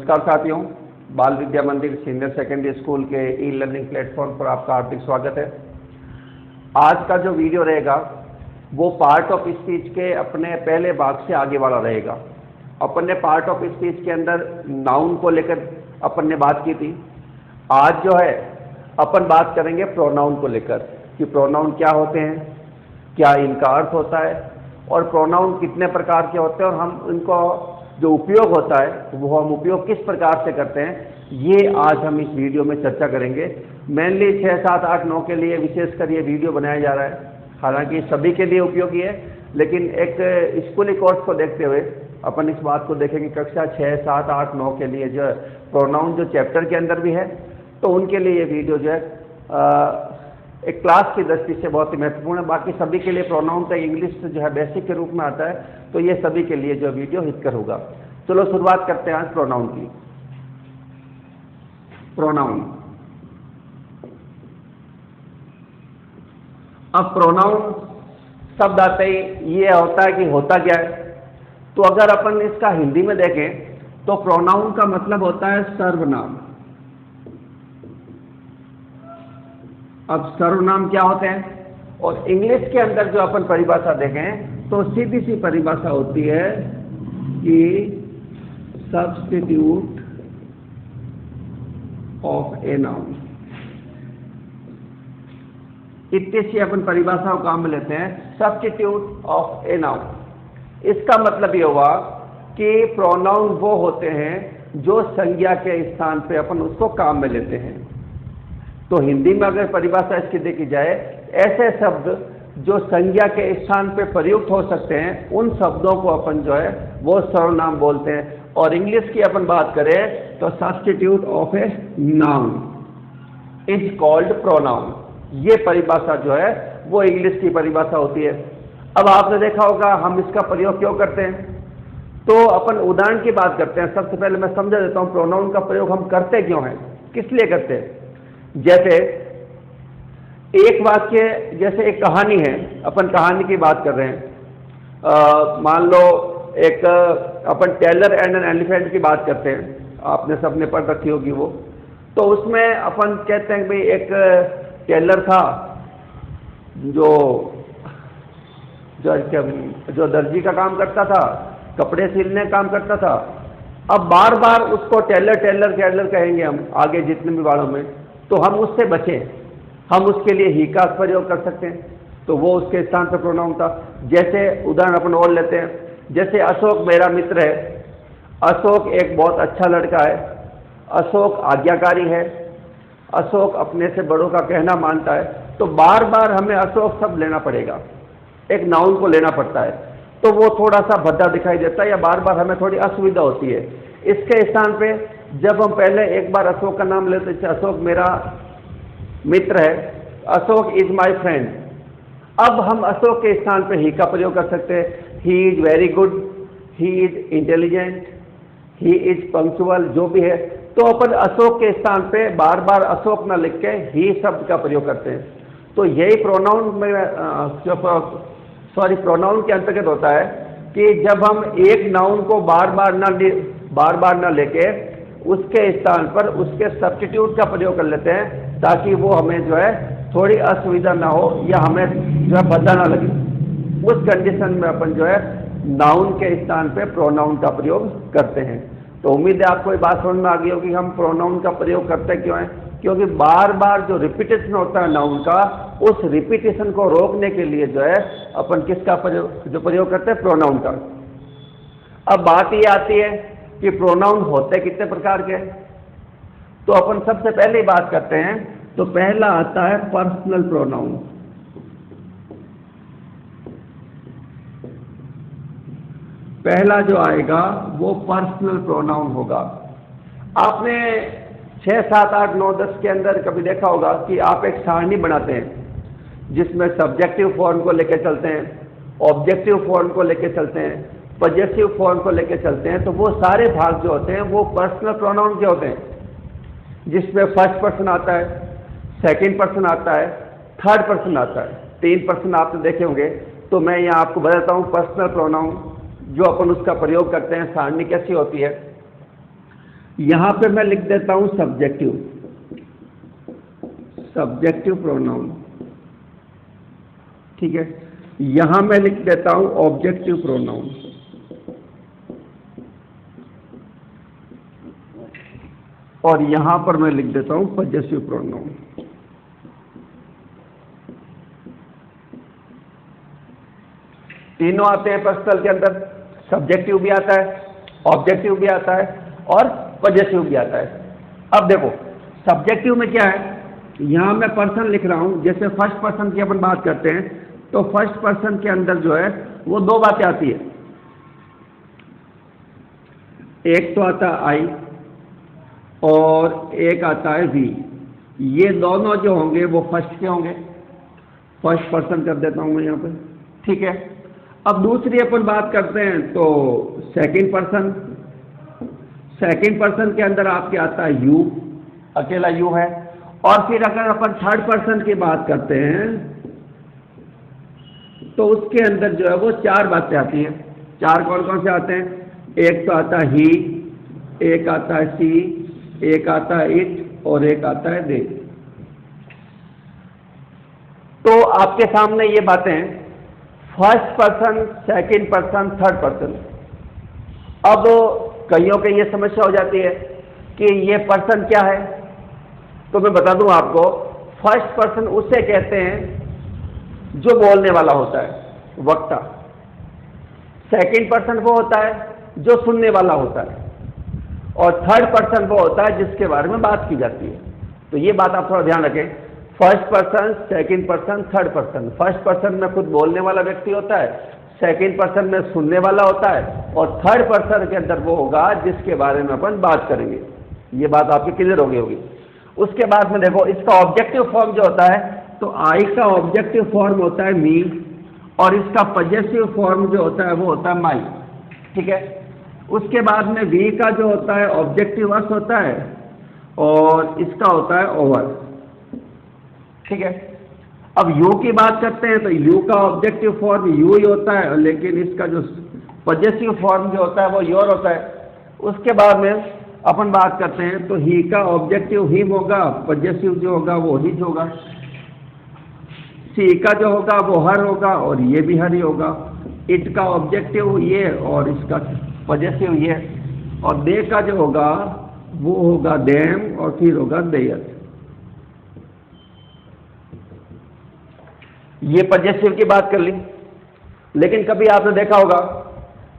नमस्कार साथियों, बाल विद्या मंदिर सीनियर सेकेंडरी स्कूल के ई लर्निंग प्लेटफॉर्म पर आपका हार्दिक स्वागत है। आज का जो वीडियो रहेगा वो पार्ट ऑफ स्पीच के अपने पहले भाग से आगे वाला रहेगा। अपन ने पार्ट ऑफ स्पीच के अंदर नाउन को लेकर अपन ने बात की थी। आज जो है अपन बात करेंगे प्रोनाउन को लेकर कि प्रोनाउन क्या होते हैं, क्या इनका अर्थ होता है और प्रोनाउन कितने प्रकार के होते हैं और हम इनको जो उपयोग होता है वो हम उपयोग किस प्रकार से करते हैं, ये आज हम इस वीडियो में चर्चा करेंगे। मेनली 6, 7, 8, 9 के लिए विशेषकर ये वीडियो बनाया जा रहा है। हालांकि सभी के लिए उपयोगी है, लेकिन एक स्कूली कोर्स को देखते हुए अपन इस बात को देखेंगे कक्षा 6, 7, 8, 9 के लिए जो प्रोनाउन जो चैप्टर के अंदर भी है, तो उनके लिए ये वीडियो जो है एक क्लास की दृष्टि से बहुत ही महत्वपूर्ण है। बाकी सभी के लिए प्रोनाउन का इंग्लिश जो है बेसिक के रूप में आता है, तो ये सभी के लिए जो वीडियो हितकर होगा। चलो शुरुआत करते हैं आज प्रोनाउन की। प्रोनाउन, अब प्रोनाउन शब्द आते ही ये होता है कि होता क्या है। तो अगर अपन इसका हिंदी में देखें तो प्रोनाउन का मतलब होता है सर्वनाम। अब सर्वनाम क्या होते हैं और इंग्लिश के अंदर जो अपन परिभाषा देखें तो सीधी सी परिभाषा होती है कि सब्स्टिट्यूट ऑफ ए नाउन। इतनी सी अपन परिभाषा को काम में लेते हैं, सब्स्टिट्यूट ऑफ ए नाउन। इसका मतलब ये हुआ कि प्रोनाउन वो होते हैं जो संज्ञा के स्थान पे अपन उसको काम में लेते हैं। तो हिंदी में अगर परिभाषा इसकी देखी जाए, ऐसे शब्द जो संज्ञा के स्थान पे प्रयुक्त हो सकते हैं उन शब्दों को अपन जो है वो सर्वनाम बोलते हैं। और इंग्लिश की अपन बात करें तो substitute of a noun is called pronoun. ये परिभाषा जो है वो इंग्लिश की परिभाषा होती है। अब आपने देखा होगा हम इसका प्रयोग क्यों करते हैं, तो अपन उदाहरण की बात करते हैं। सबसे पहले मैं समझा देता हूं प्रोनाउन का प्रयोग हम करते क्यों हैं, किस लिए करते हैं। जैसे एक वाक्य, जैसे एक कहानी है, अपन कहानी की बात कर रहे हैं। मान लो एक अपन टेलर एंड एन एलिफेंट की बात करते हैं, आपने सबने पढ़ रखी होगी वो। तो उसमें अपन कहते हैं भाई एक टेलर था जो दर्जी का काम करता था, कपड़े सिलने का काम करता था। अब बार बार उसको टेलर टेलर टेलर कहेंगे हम आगे जितने भी बारों में, तो हम उससे बचें। हम उसके लिए ही का प्रयोग कर सकते हैं, तो वो उसके स्थान पर प्रोनाउन था। जैसे उदाहरण अपन और लेते हैं, जैसे अशोक मेरा मित्र है। अशोक एक बहुत अच्छा लड़का है, अशोक आज्ञाकारी है, अशोक अपने से बड़ों का कहना मानता है। तो बार बार हमें अशोक शब्द लेना पड़ेगा, एक नाउन को लेना पड़ता है, तो वो थोड़ा सा भद्दा दिखाई देता है या बार बार हमें थोड़ी असुविधा होती है। इसके स्थान पे जब हम पहले एक बार अशोक का नाम लेते थे, अशोक मेरा मित्र है, अशोक इज माय फ्रेंड। अब हम अशोक के स्थान पे ही का प्रयोग कर सकते हैं। He is very good, he is intelligent, he is punctual, जो भी है। तो अपन अशोक के स्थान पे बार बार अशोक ना लिख के ही शब्द का प्रयोग करते हैं। तो यही प्रोनाउन में प्रोनाउन के अंतर्गत होता है कि जब हम एक नाउन को बार बार ना लेके उसके स्थान पर उसके सब्स्टिट्यूट का प्रयोग कर लेते हैं, ताकि वो हमें जो है थोड़ी असुविधा ना हो या हमें जो है भद्दा ना लगे। उस कंडीशन में अपन जो है नाउन के स्थान पे प्रोनाउन का प्रयोग करते हैं। तो उम्मीद है आपको ये बात समझ में आ गई होगी हम प्रोनाउन का प्रयोग करते क्यों हैं। क्योंकि बार बार जो रिपीटेशन होता है नाउन का, उस रिपीटेशन को रोकने के लिए जो है अपन किसका प्रयोग करते हैं, प्रोनाउन का। अब बात ये आती है कि प्रोनाउन होते कितने प्रकार के, तो अपन सबसे पहले बात करते हैं। तो पहला आता है पर्सनल प्रोनाउन। पहला जो आएगा वो पर्सनल प्रोनाउन होगा। आपने 6, 7, 8, 9, 10 के अंदर कभी देखा होगा कि आप एक सारणी बनाते हैं जिसमें सब्जेक्टिव फॉर्म को लेकर चलते हैं, ऑब्जेक्टिव फॉर्म को लेकर चलते हैं, पॉजेसिव फॉर्म को लेकर चलते हैं। तो वो सारे भाग जो होते हैं वो पर्सनल प्रोनाउन के होते हैं, जिसमें फर्स्ट पर्सन आता है, सेकंड पर्सन आता है, थर्ड पर्सन आता है। 3 पर्सन आपने देखे होंगे। तो मैं यहाँ आपको बताता हूँ पर्सनल प्रोनाउन जो अपन उसका प्रयोग करते हैं, सारणी कैसी होती है। यहां पे मैं लिख देता हूं सब्जेक्टिव प्रोनाउन, ठीक है। यहां मैं लिख देता हूं ऑब्जेक्टिव प्रोनाउन, और यहां पर मैं लिख देता हूं पजेसिव प्रोनाउन। तीनों आते हैं पर्सनल के अंदर, सब्जेक्टिव भी आता है, ऑब्जेक्टिव भी आता है और पजेसिव भी आता है। अब देखो सब्जेक्टिव में क्या है, यहां मैं पर्सन लिख रहा हूं, जैसे फर्स्ट पर्सन की अपन बात करते हैं तो फर्स्ट पर्सन के अंदर जो है वो दो बातें आती है, एक तो आता है आई और एक आता है वी। ये दोनों जो होंगे वो फर्स्ट के होंगे, फर्स्ट पर्सन कर देता हूं मैं यहां पे, ठीक है। अब दूसरी अपन बात करते हैं तो सेकंड पर्सन के अंदर आपके आता है यू, अकेला यू है। और फिर अगर अपन थर्ड पर्सन की बात करते हैं तो उसके अंदर जो है वो चार बातें आती हैं। चार कौन कौन से आते हैं, एक तो आता है ही, एक आता है सी, एक आता है इट और एक आता है दे। तो आपके सामने ये बातें हैं, first person, second person, third person. अब कईयों के ये समस्या हो जाती है कि ये पर्सन क्या है, तो मैं बता दूं आपको, फर्स्ट पर्सन उसे कहते हैं जो बोलने वाला होता है, वक्ता। सेकंड पर्सन वो होता है जो सुनने वाला होता है, और थर्ड पर्सन वो होता है जिसके बारे में बात की जाती है। तो ये बात आप थोड़ा ध्यान रखें, first person, second person, third person. First person में खुद बोलने वाला व्यक्ति होता है, सेकंड पर्सन में सुनने वाला होता है, और थर्ड पर्सन के अंदर वो होगा जिसके बारे में अपन बात करेंगे। ये बात आपकी क्लियर हो गई होगी। उसके बाद में देखो इसका ऑब्जेक्टिव फॉर्म जो होता है, तो आई का ऑब्जेक्टिव फॉर्म होता है मी, और इसका पजेसिव फॉर्म जो होता है वो होता है माई, ठीक है। उसके बाद में वी का जो होता है ऑब्जेक्टिव अस होता है, और इसका होता है ओवर, ठीक है। अब यू की बात करते हैं तो यू का ऑब्जेक्टिव फॉर्म यू ही होता है, लेकिन इसका जो पजेसिव फॉर्म जो होता है वो योर होता है। उसके बाद में अपन बात करते हैं तो ही का ऑब्जेक्टिव हिम होगा, पजेसिव जो होगा वो हिज होगा। सी का जो होगा वो हर होगा, और ये भी हर ही होगा। इट का ऑब्जेक्टिव ये और इसका पजेसिव ये, और दे का जो होगा वो होगा देम, और फिर होगा देयर। ये पजेसिव की बात कर ली। लेकिन कभी आपने देखा होगा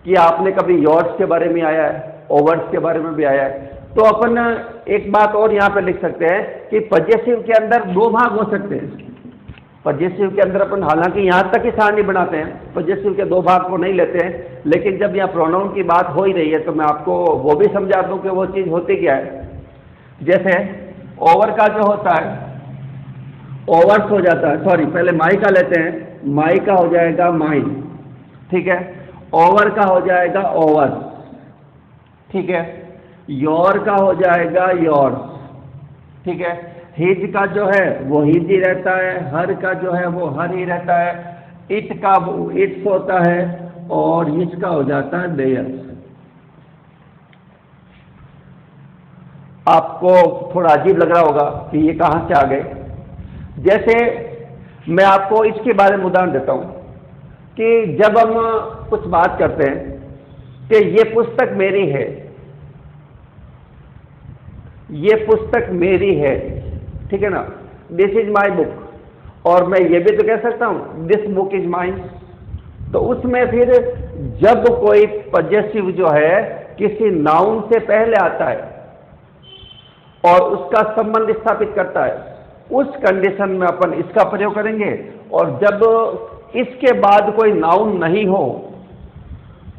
कि आपने कभी योर्स के बारे में आया है, ओवर्स के बारे में भी आया है। तो अपन एक बात और यहाँ पे लिख सकते हैं कि पजेसिव के अंदर दो भाग हो सकते हैं। पजेसिव के अंदर अपन हालांकि यहाँ तक ही सारणी बनाते हैं, पजेसिव के दो भाग को नहीं लेते हैं, लेकिन जब यहाँ प्रोनाउन की बात हो ही रही है तो मैं आपको वो भी समझा दूं कि वो चीज़ होती क्या है। जैसे ओवर का जो होता है, ओवर्स हो जाता है, सॉरी पहले माई का लेते हैं, माई का हो जाएगा माई, ठीक है। ओवर का हो जाएगा ओवर, ठीक है। योर का हो जाएगा योर्स, ठीक है। हिज का जो है वो हिज ही रहता है, हर का जो है वो हर ही रहता है, इट का वो इट्स होता है, और इसका हो जाता है देयर्स। आपको थोड़ा अजीब लग रहा होगा कि ये कहां से आ गए। जैसे मैं आपको इसके बारे में उदाहरण देता हूं कि जब हम कुछ बात करते हैं कि ये पुस्तक मेरी है, ये पुस्तक मेरी है, ठीक है ना, दिस इज माई बुक, और मैं ये भी तो कह सकता हूं दिस बुक इज माइन। तो उसमें फिर जब कोई पजेसिव जो है किसी नाउन से पहले आता है और उसका संबंध स्थापित करता है, उस कंडीशन में अपन इसका प्रयोग करेंगे। और जब इसके बाद कोई नाउन नहीं हो,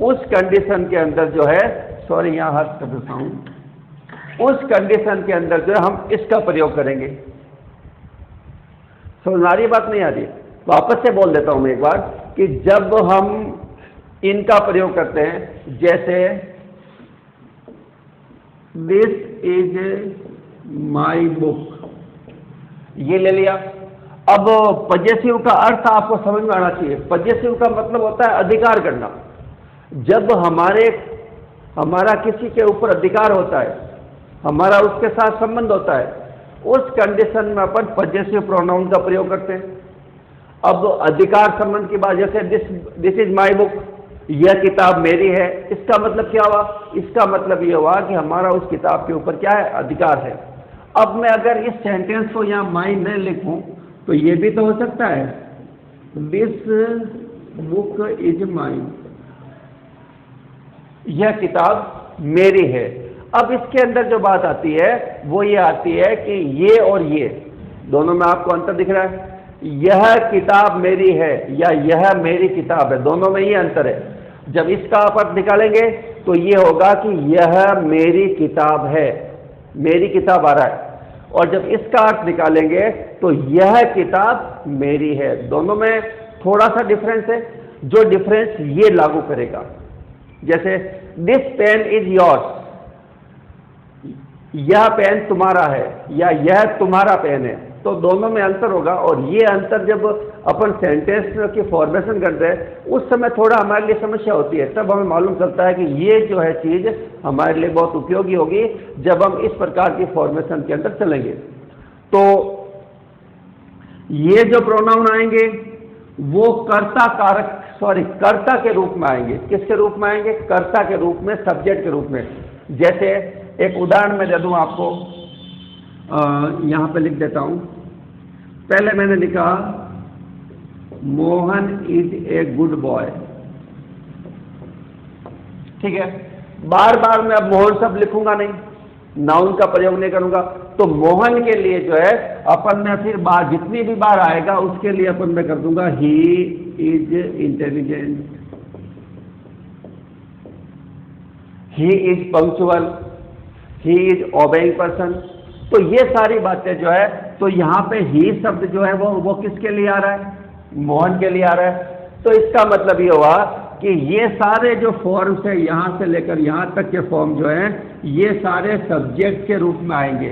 उस कंडीशन के अंदर जो है, सॉरी यहां हाथ कर देता हूं, उस कंडीशन के अंदर जो है हम इसका प्रयोग करेंगे। समझ आ रही बात नहीं आ रही? वापस से बोल देता हूं मैं एक बार कि जब हम इनका प्रयोग करते हैं, जैसे दिस इज माई बुक, ये ले लिया। अब पजेसिव का अर्थ आपको समझ में आना चाहिए। पजेसिव का मतलब होता है अधिकार करना। जब हमारा किसी के ऊपर अधिकार होता है हमारा उसके साथ संबंध होता है, उस कंडीशन में अपन पजेसिव प्रोनाउन का प्रयोग करते हैं। अब अधिकार संबंध की बात, जैसे दिस इज माई बुक, यह किताब मेरी है, इसका मतलब क्या हुआ? इसका मतलब यह हुआ कि हमारा उस किताब के ऊपर क्या है? अधिकार है। अब मैं अगर इस सेंटेंस को यहां माई न लिखूं तो यह भी तो हो सकता है, दिस बुक इज माइन, यह किताब मेरी है। अब इसके अंदर जो बात आती है वो ये आती है कि ये और ये दोनों में आपको अंतर दिख रहा है। यह किताब मेरी है या यह मेरी किताब है, दोनों में ये अंतर है। जब इसका आप अर्थ निकालेंगे तो ये होगा कि यह मेरी किताब है, मेरी किताब आ रहा है। और जब इसका अर्थ निकालेंगे तो यह किताब मेरी है। दोनों में थोड़ा सा डिफरेंस है, जो डिफरेंस ये लागू करेगा। जैसे दिस पेन इज योर्स, यह पेन तुम्हारा है या यह तुम्हारा पेन है, तो दोनों में अंतर होगा। और ये अंतर जब अपन सेंटेंस की फॉर्मेशन करते हैं उस समय थोड़ा हमारे लिए समस्या होती है। तब हमें मालूम चलता है कि ये जो है चीज हमारे लिए बहुत उपयोगी होगी जब हम इस प्रकार की फॉर्मेशन के अंदर चलेंगे। तो ये जो प्रोनाउन आएंगे वो कर्ता के रूप में आएंगे। किसके रूप में आएंगे? कर्ता के रूप में, सब्जेक्ट के रूप में। जैसे एक उदाहरण मैं दे दूं आपको, यहां पे लिख देता हूं। पहले मैंने लिखा Mohan is a good boy, ठीक है। बार बार मैं अब मोहन शब्द लिखूंगा नहीं, नाउन का प्रयोग नहीं करूंगा। तो मोहन के लिए जो है अपन में फिर बार जितनी भी बार आएगा उसके लिए अपन में कर दूंगा he is intelligent, he is punctual, he is obeying person. तो ये सारी बातें जो है, तो यहां पे ही शब्द जो है वो किसके लिए आ रहा है? मोहन के लिए आ रहा है। तो इसका मतलब ये हुआ कि ये सारे जो फॉर्म्स है यहां से लेकर यहां तक के फॉर्म जो है ये सारे सब्जेक्ट के रूप में आएंगे।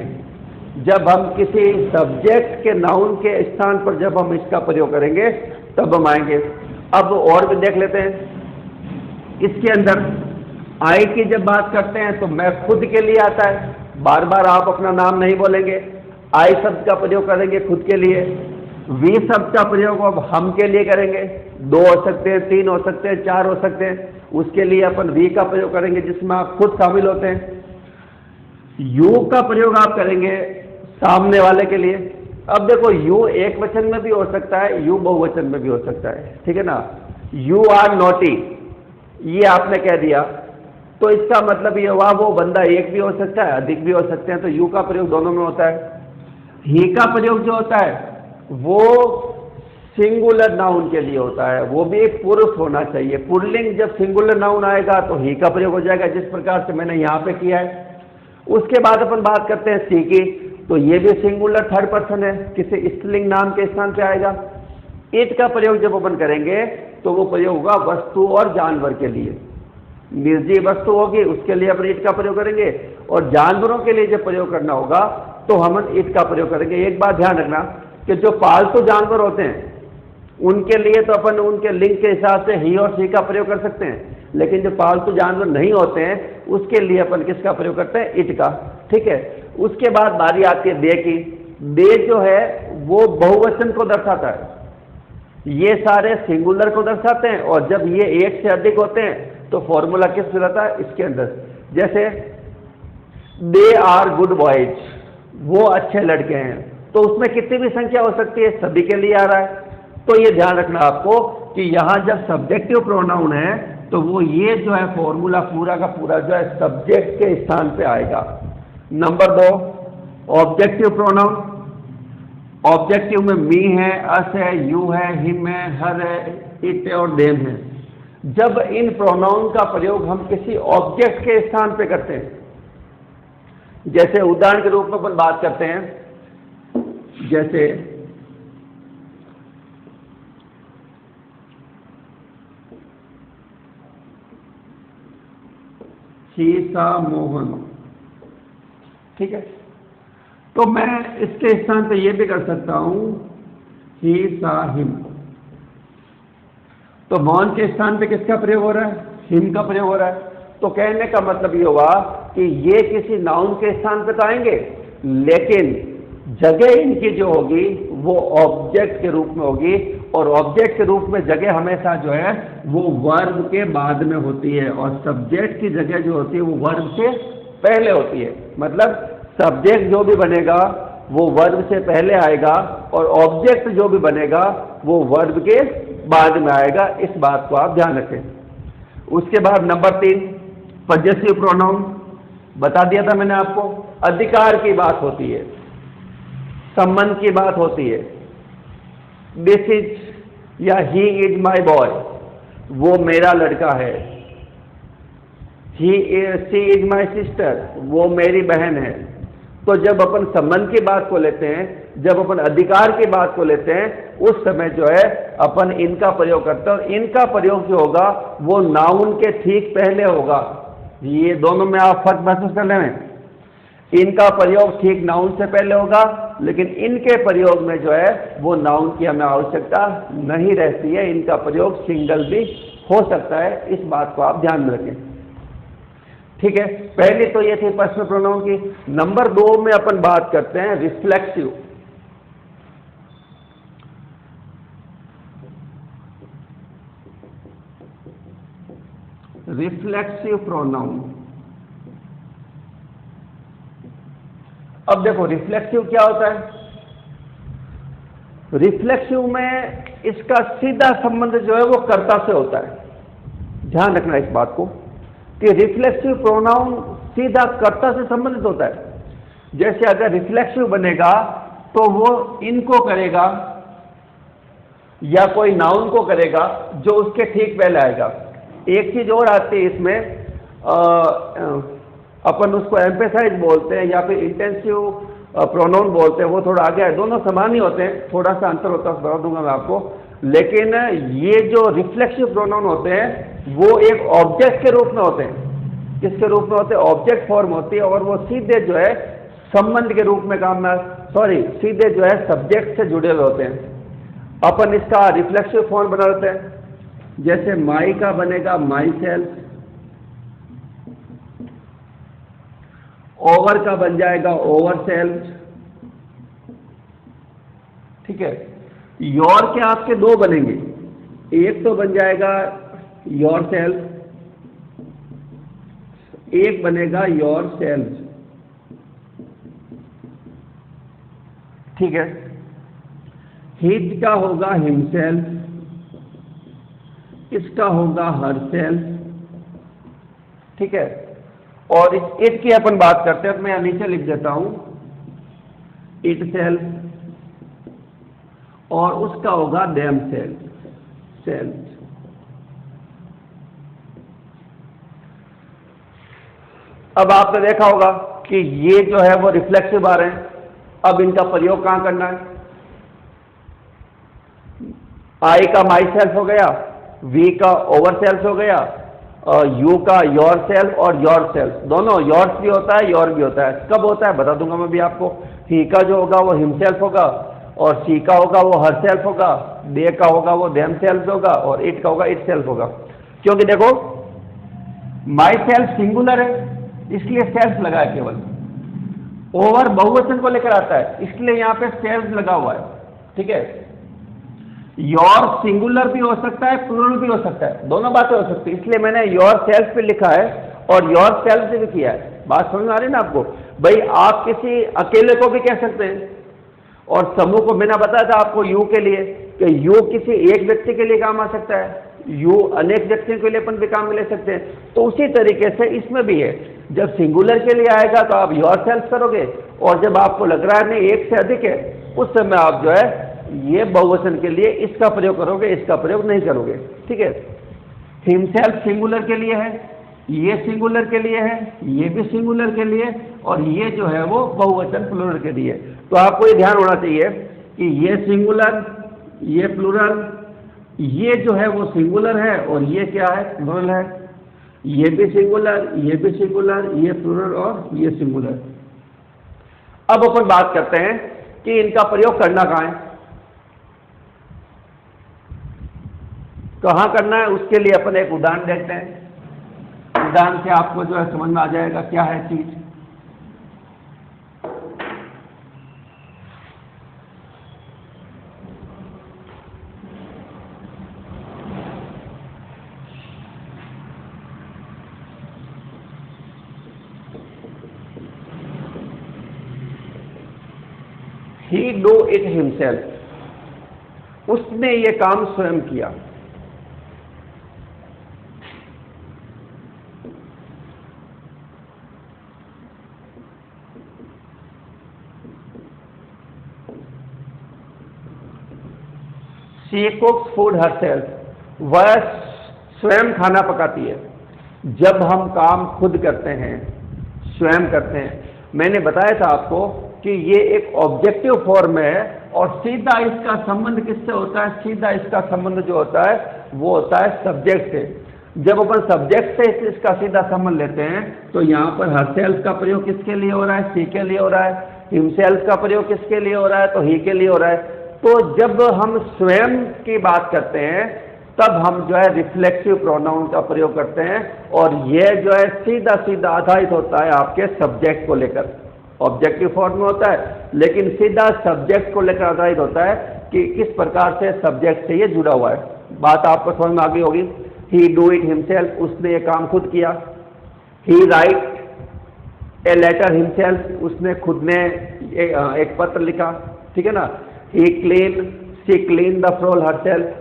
जब हम किसी सब्जेक्ट के नाउन के स्थान पर जब हम इसका प्रयोग करेंगे तब हम आएंगे। अब और भी देख लेते हैं। इसके अंदर आई की जब बात करते हैं तो मैं खुद के लिए आता है, बार बार आप अपना नाम नहीं बोलेंगे, आई शब्द का प्रयोग करेंगे खुद के लिए। वी शब्द का प्रयोग अब हम के लिए करेंगे, 2 हो सकते हैं, 3 हो सकते हैं, 4 हो सकते हैं, उसके लिए अपन वी का प्रयोग करेंगे जिसमें आप खुद शामिल होते हैं। यू का प्रयोग आप करेंगे सामने वाले के लिए। अब देखो यू एक वचन में भी हो सकता है, यू बहुवचन में भी हो सकता है, ठीक है ना। यू आर नॉटी, ये आपने कह दिया तो इसका मतलब ये हुआ वो बंदा एक भी हो सकता है, अधिक भी हो सकते हैं, तो यू का प्रयोग दोनों में होता है। ही का प्रयोग जो होता है वो सिंगुलर नाउन के लिए होता है, वो भी एक पुरुष होना चाहिए। पुल्लिंग जब सिंगुलर नाउन आएगा तो ही का प्रयोग हो जाएगा, जिस प्रकार से मैंने यहां पे किया है। उसके बाद अपन बात करते हैं सी की, तो ये भी सिंगुलर थर्ड पर्सन है, किसी स्त्रीलिंग नाम के स्थान पे आएगा। इट का प्रयोग जब अपन करेंगे तो वो प्रयोग होगा वस्तु और जानवर के लिए। निर्जीव वस्तु होगी उसके लिए अपन इट का प्रयोग करेंगे, और जानवरों के लिए जब प्रयोग करना होगा तो हम इट का प्रयोग करेंगे। एक बात ध्यान रखना कि जो पालतू जानवर होते हैं उनके लिए तो अपन उनके लिंग के हिसाब से ही और सी का प्रयोग कर सकते हैं, लेकिन जो पालतू जानवर नहीं होते हैं उसके लिए अपन किसका प्रयोग करते हैं? इट का, ठीक है। उसके बाद बारी आती है दे की। दे जो है वो बहुवचन को दर्शाता है, ये सारे सिंगुलर को दर्शाते हैं, और जब ये एक से अधिक होते हैं तो फॉर्मूला किस में रहता है? इसके अंदर। जैसे दे आर गुड बॉयज, वो अच्छे लड़के हैं, तो उसमें कितनी भी संख्या हो सकती है, सभी के लिए आ रहा है। तो ये ध्यान रखना आपको कि यहां जब सब्जेक्टिव प्रोनाउन है तो वो ये जो है फॉर्मूला पूरा का पूरा जो है सब्जेक्ट के स्थान पे आएगा। Number 2 objective pronoun. ऑब्जेक्टिव में मी है, अस है, यू है, हिम है, हर है, इट है और देम है। जब इन प्रोनाउन का प्रयोग हम किसी ऑब्जेक्ट के स्थान पे करते हैं, जैसे उदाहरण के रूप में अपन बात करते हैं, जैसे सीसा मोहन, ठीक है, तो मैं इसके स्थान पे ये भी कर सकता हूं ही सा हिम। तो मोहन के स्थान पे किसका प्रयोग हो रहा है? हिम का प्रयोग हो रहा है। तो कहने का मतलब ये हुआ कि ये किसी नाउन के स्थान पे तो आएंगे, लेकिन जगह इनकी जो होगी वो ऑब्जेक्ट के रूप में होगी, और ऑब्जेक्ट के रूप में जगह हमेशा जो है वो वर्ब के बाद में होती है, और सब्जेक्ट की जगह जो होती है वो वर्ब से पहले होती है। मतलब सब्जेक्ट जो भी बनेगा वो वर्ब से पहले आएगा, और ऑब्जेक्ट जो भी बनेगा वो वर्ब के बाद में आएगा। इस बात को आप ध्यान रखें। उसके बाद नंबर 3, पजेसिव प्रोनाउन। बता दिया था मैंने आपको, अधिकार की बात होती है, संबंध की बात होती है। दिस इज या ही इज माई बॉय, वो मेरा लड़का है। शी इज माई सिस्टर, वो मेरी बहन है। तो जब अपन संबंध की बात को लेते हैं, जब अपन अधिकार की बात को लेते हैं, उस समय जो है अपन इनका प्रयोग करते हैं, और इनका प्रयोग जो होगा वो नाउन के ठीक पहले होगा। ये दोनों में आप फर्क महसूस कर लें। इनका प्रयोग ठीक नाउन से पहले होगा, लेकिन इनके प्रयोग में जो है वो नाउन की हमें आवश्यकता नहीं रहती है। इनका प्रयोग सिंगल भी हो सकता है। इस बात को आप ध्यान में रखें। ठीक है, पहले तो ये थी पर्सनल प्रोनाउन की। नंबर 2 में अपन बात करते हैं रिफ्लेक्सिव। Reflexive pronoun. अब देखो रिफ्लेक्सिव क्या होता है। रिफ्लेक्सिव में इसका सीधा संबंध जो है वो कर्ता से होता है। ध्यान रखना इस बात को कि रिफ्लेक्सिव प्रोनाउन सीधा कर्ता से संबंधित होता है। जैसे अगर रिफ्लेक्सिव बनेगा तो वो इनको करेगा या कोई नाउन को करेगा जो उसके ठीक पहले आएगा। एक चीज और आती है इसमें, अपन उसको एम्फेसाइज बोलते हैं या फिर इंटेंसिव प्रोनाउन बोलते हैं, वो थोड़ा आगे है। दोनों समान ही होते हैं, थोड़ा सा अंतर होता है, बता दूंगा मैं आपको। लेकिन ये जो रिफ्लेक्सिव प्रोनाउन होते हैं वो एक ऑब्जेक्ट के रूप में होते हैं। किसके रूप में होते हैं? ऑब्जेक्ट फॉर्म होती है, और वो सीधे जो है संबंध के रूप में काम में, सीधे जो है सब्जेक्ट से जुड़े हुए होते हैं। अपन इसका रिफ्लेक्सिव फॉर्म बना लेते हैं। जैसे माई का बनेगा माई सेल्फ, ओवर का बन जाएगा ओवर सेल्फ। ठीक है, योर के आपके 2 बनेंगे, एक तो बन जाएगा योर सेल्फ, एक बनेगा योर सेल्फ। ठीक है, हिज का होगा हिमसेल्फ, इसका होगा हर सेल्फ। ठीक है, और इस इट की अपन बात करते हैं, मैं नीचे लिख देता हूं इट सेल्फ, और उसका होगा देम सेल्फ। अब आपने देखा होगा कि ये जो है वो रिफ्लेक्सिव आ रहे हैं। अब इनका प्रयोग कहां करना है? आई का माई सेल्फ हो गया, वी का ओवर सेल्फ हो गया, और यू का योर सेल्फ और योर सेल्फ। दोनों योर्स भी होता है, योर भी होता है। कब होता है बता दूंगा मैं भी आपको। ही का जो होगा वो हिमसेल्फ होगा, और सी का होगा वो हर सेल्फ होगा, दे का होगा वो देम सेल्फ होगा, और इट का होगा इट सेल्फ होगा। क्योंकि देखो माई सेल्फ सिंगुलर है इसलिए सेल्फ लगा है केवल, ओवर बहुवचन को लेकर आता है इसलिए यहां पे सेल्फ लगा हुआ है। ठीक है, योर सिंगुलर भी हो सकता है, प्लूरल भी हो सकता है, दोनों बातें हो सकती है, इसलिए मैंने योर सेल्फ पे लिखा है और योर सेल्फ से भी किया है। बात समझ में आ रही है ना आपको? भाई आप किसी अकेले को भी कह सकते हैं, और समूह को मैंने बताया था आपको यू के लिए कि यू किसी एक व्यक्ति के लिए काम आ सकता है, यू अनेक व्यक्तियों के लिए अपन भी काम में ले सकते हैं। तो उसी तरीके से इसमें भी है, जब सिंगुलर के लिए आएगा तो आप योर सेल्फ करोगे, और जब आपको लग रहा है नहीं एक से अधिक है, उस समय आप जो है ये बहुवचन के लिए इसका प्रयोग करोगे, इसका प्रयोग नहीं करोगे। ठीक है, हिमसेल्फ सिंगुलर के लिए है, ये सिंगुलर के लिए है, ये भी सिंगुलर के लिए, और ये जो है वो बहुवचन प्लूरल के लिए। तो आपको ये ध्यान होना चाहिए कि ये सिंगुलर, ये प्लूरल, ये जो है वो सिंगुलर है, और ये क्या है? प्लूरल है। ये भी सिंगुलर, ये भी सिंगुलर, ये प्लूरल और ये सिंगुलर। अब अपन बात करते हैं कि इनका प्रयोग करना कहां है, कहां करना है। उसके लिए अपन एक उदाहरण देखते हैं। ध्यान से आपको जो है समझ में आ जाएगा क्या है चीज। He do it himself, उसने ये काम स्वयं किया। She cooks food herself, वह स्वयं खाना पकाती है। जब हम काम खुद करते हैं, स्वयं करते हैं, मैंने बताया था आपको कि ये एक ऑब्जेक्टिव फॉर्म है और सीधा इसका संबंध किससे होता है? सीधा इसका संबंध जो होता है वो होता है सब्जेक्ट से। जब अपन सब्जेक्ट से इसका सीधा संबंध लेते हैं तो यहाँ पर हरसेल्फ का प्रयोग किसके लिए हो रहा है? सी के लिए हो रहा है। हिमसेल्फ का प्रयोग किसके लिए हो रहा है? तो ही के लिए हो रहा है। तो जब हम स्वयं की बात करते हैं तब हम जो है रिफ्लेक्सिव प्रोनाउन का प्रयोग करते हैं और यह जो है सीधा सीधा आधारित होता है आपके सब्जेक्ट को लेकर। ऑब्जेक्टिव फॉर्म में होता है लेकिन सीधा सब्जेक्ट को लेकर आधारित होता है कि किस प्रकार से सब्जेक्ट से ये जुड़ा हुआ है। बात आपको समझ में आ गई होगी। ही डू इट हिमसेल्फ, उसने ये काम खुद किया। He write a letter himself, उसने खुद ने एक पत्र लिखा, ठीक है ना। He clean, she clean the floor herself,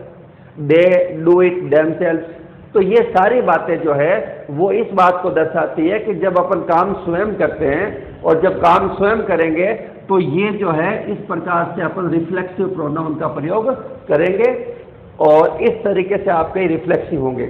they do it themselves. तो ये सारी बातें जो है वो इस बात को दर्शाती है कि जब अपन काम स्वयं करते हैं और जब काम स्वयं करेंगे तो ये जो है इस प्रकार से अपन रिफ्लेक्सिव प्रोनाउन का प्रयोग करेंगे और इस तरीके से आपके रिफ्लेक्सिव होंगे।